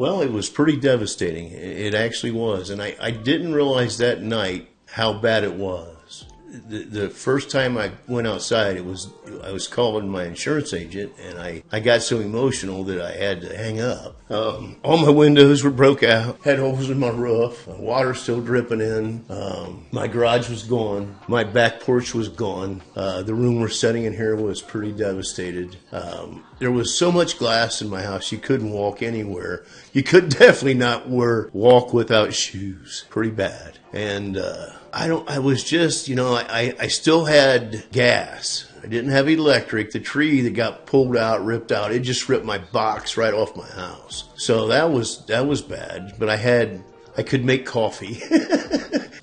Well, it was pretty devastating. It actually was. And I didn't realize that night how bad it was. The first time I went outside, I was calling my insurance agent, and I got so emotional that I had to hang up. All my windows were broke out, had holes in my roof, water still dripping in. My garage was gone. My back porch was gone. The room we're sitting in here was pretty devastated. There was so much glass in my house, you couldn't walk anywhere. You could definitely not walk without shoes. Pretty bad. And I was just, I still had gas. I didn't have electric. The tree that got pulled out, ripped out, it just ripped my box right off my house. So that was bad. But I could make coffee.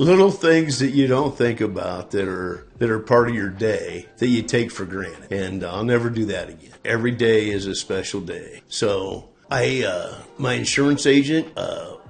Little things that you don't think about that are part of your day that you take for granted. And I'll never do that again. Every day is a special day. So my insurance agent,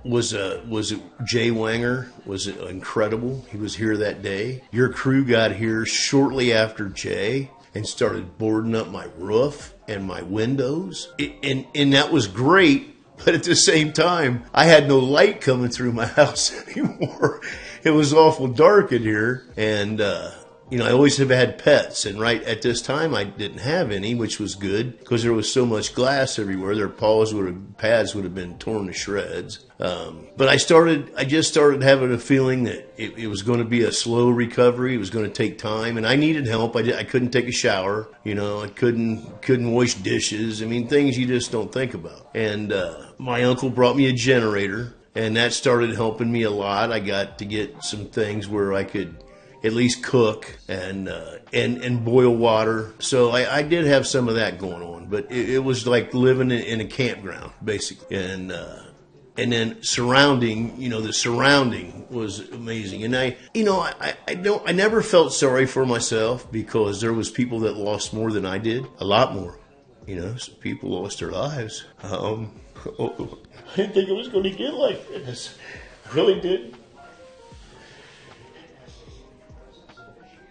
was Jay Wanger, was incredible. He was here that day. Your crew got here shortly after Jay and started boarding up my roof and my windows. And that was great, but at the same time, I had no light coming through my house anymore. It was awful dark in here, and I always have had pets, and right at this time I didn't have any, which was good because there was so much glass everywhere. Their pads would have been torn to shreds. But I just started having a feeling that it was going to be a slow recovery. It was going to take time, and I needed help. I couldn't take a shower. I couldn't wash dishes. I mean, things you just don't think about. And my uncle brought me a generator, and that started helping me a lot. I got to get some things where I could at least cook and boil water. So I did have some of that going on, but it was like living in a campground, basically. And then the surrounding was amazing. And I never felt sorry for myself because there was people that lost more than I did, a lot more. Some people lost their lives. I didn't think it was going to get like this. I really didn't.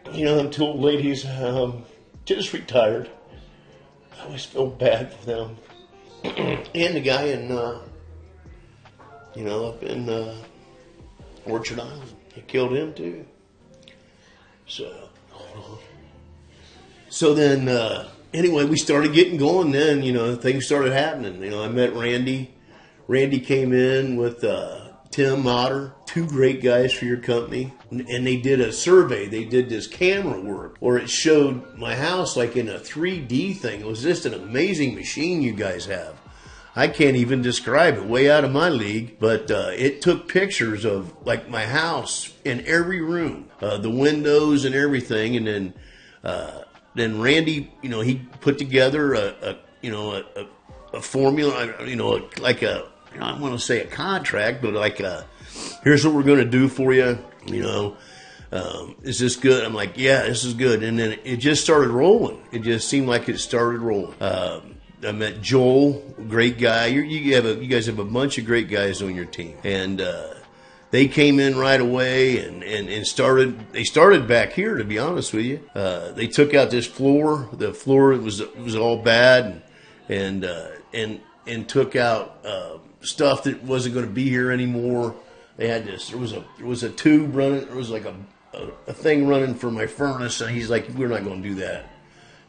Them two old ladies just retired. I always feel bad for them. And the guy up in Orchard Island, he killed him too. So then, anyway, we started getting going then, things started happening. I met Randy. Randy came in with Tim Otter, two great guys for your company, and they did a survey. They did this camera work, or it showed my house like in a 3D thing. It was just an amazing machine you guys have. I can't even describe it, way out of my league, but it took pictures of like my house in every room, the windows and everything, and then Randy, he put together a formula, like a, I don't want to say a contract, but like here's what we're going to do for you. Is this good? I'm like, yeah, this is good. And then it just started rolling. It just seemed like it started rolling. I met Joel, great guy. You guys have a bunch of great guys on your team, and they came in right away and started back here. To be honest with you, they took out this floor. The floor was all bad, and took out stuff that wasn't going to be here anymore. They had this. There was a tube running. There was like a thing running for my furnace, and he's like, "We're not going to do that.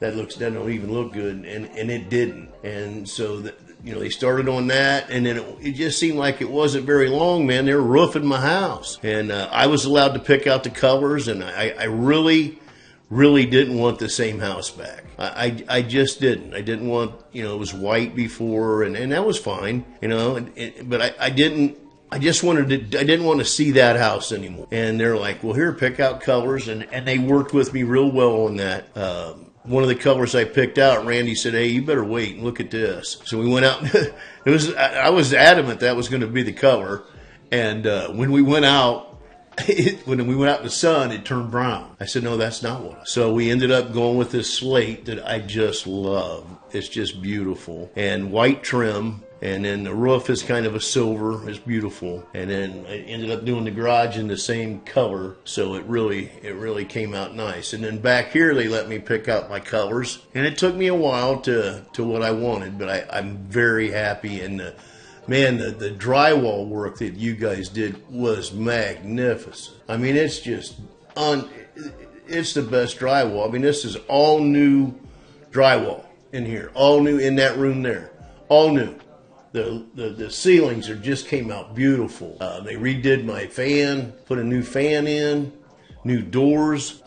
That don't even look good," and it didn't. And so they started on that, and then it just seemed like it wasn't very long, man. They were roofing my house, and I was allowed to pick out the colors, and I really didn't want the same house back. I just didn't. I didn't want, it was white before, and that was fine, but I didn't. I didn't want to see that house anymore. And they're like, well, here, pick out colors, and they worked with me real well on that. One of the colors I picked out, Randy said, "Hey, you better wait and look at this." So we went out. I was adamant that was going to be the color, and when we went out, when we went out in the sun, it turned brown. I said, "No, that's not what." So we ended up going with this slate that I just love. It's just beautiful, and white trim. And then the roof is kind of a silver. It's beautiful. And then I ended up doing the garage in the same color. So it really came out nice. And then back here, they let me pick out my colors. And it took me a while to what I wanted. But I'm very happy. And Man, the drywall work that you guys did was magnificent. I mean, it's just it's the best drywall. I mean, this is all new drywall in here, all new in that room there, all new. The ceilings just came out beautiful. They redid my fan, put a new fan in, new doors,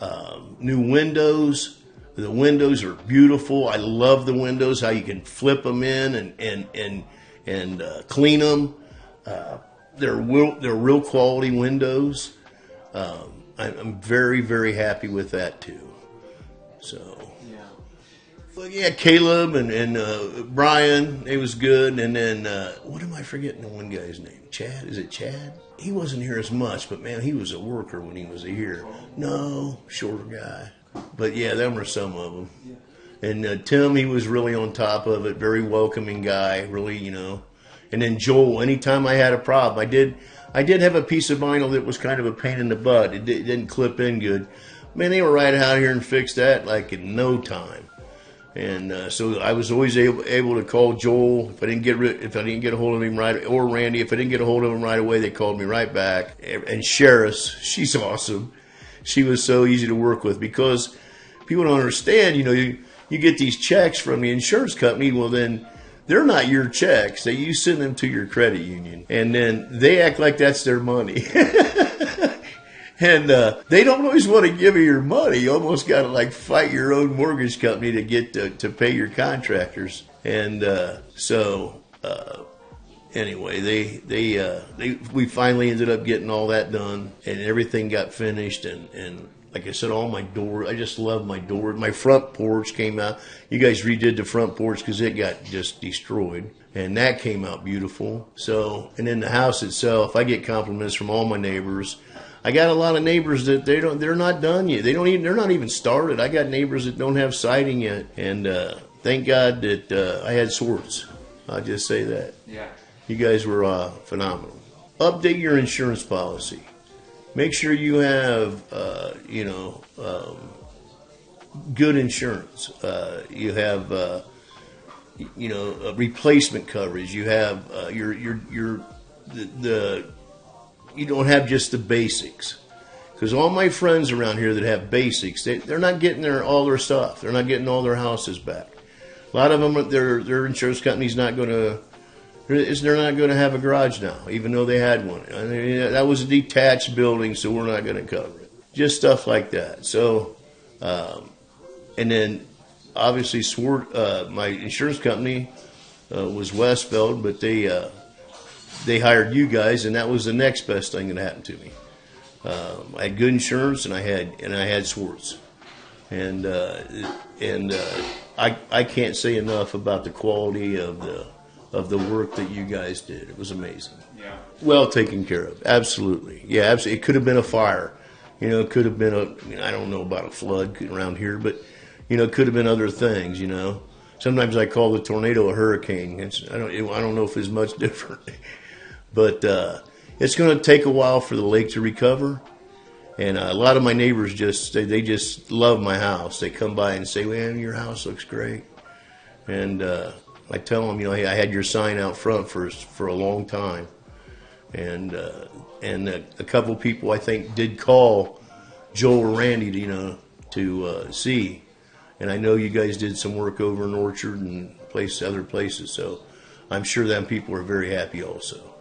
new windows. The windows are beautiful. I love the windows, how you can flip them in and clean them. They're real quality windows. I'm very, very happy with that too. So, but yeah, Caleb and Brian, it was good. And then what am I forgetting? The one guy's name, Chad. Is it Chad? He wasn't here as much, but man, he was a worker when he was here. No, shorter guy. But yeah, them are some of them. And Tim, he was really on top of it. Very welcoming guy, really, you know. And then Joel, anytime I had a problem, I did have a piece of vinyl that was kind of a pain in the butt. It didn't clip in good. Man, they were right out here and fixed that like in no time. And so I was always able to call Joel if I didn't get a hold of him right, or Randy. If I didn't get a hold of him right away, they called me right back. And Sheris, she's awesome. She was so easy to work with, because people don't understand. You know, you get these checks from the insurance company. Well, then they're not your checks. You send them to your credit union, and then they act like that's their money. And they don't always want to give you your money. You almost got to like fight your own mortgage company to get to pay your contractors. And anyway, we finally ended up getting all that done, and everything got finished. And like I said, all my doors, I just love my door. My front porch came out. You guys redid the front porch because it got just destroyed, and that came out beautiful. So, and then the house itself, I get compliments from all my neighbors. I got a lot of neighbors that they're not done yet. They're not even started. I got neighbors that don't have siding yet, and thank God that I had Swartz. I'll just say that. Yeah. You guys were phenomenal. Update your insurance policy. Make sure you have good insurance. You have replacement coverage. You have you don't have just the basics. Because all my friends around here that have basics, they're not getting all their stuff. They're not getting all their houses back. A lot of them, their insurance company's not going to. They're not going to have a garage now, even though they had one. I mean, that was a detached building, so we're not going to cover it. Just stuff like that. So, and then obviously my insurance company was Westfeld, but they hired you guys, and that was the next best thing that happened to me. I had good insurance, and I had Swartz, and I can't say enough about the quality of the work that you guys did. It was amazing. Yeah. Well taken care of. Absolutely. Yeah, absolutely. It could have been a fire. You know, it could have been I don't know about a flood around here, but, you know, it could have been other things, you know. Sometimes I call the tornado a hurricane. I don't know if it's much different. But it's going to take a while for the lake to recover. And a lot of my neighbors they just love my house. They come by and say, "Man, your house looks great." And I tell them, you know, hey, I had your sign out front for a long time. And a couple people I think did call Joel or Randy to see. And I know you guys did some work over in Orchard and other places. So I'm sure them people are very happy also.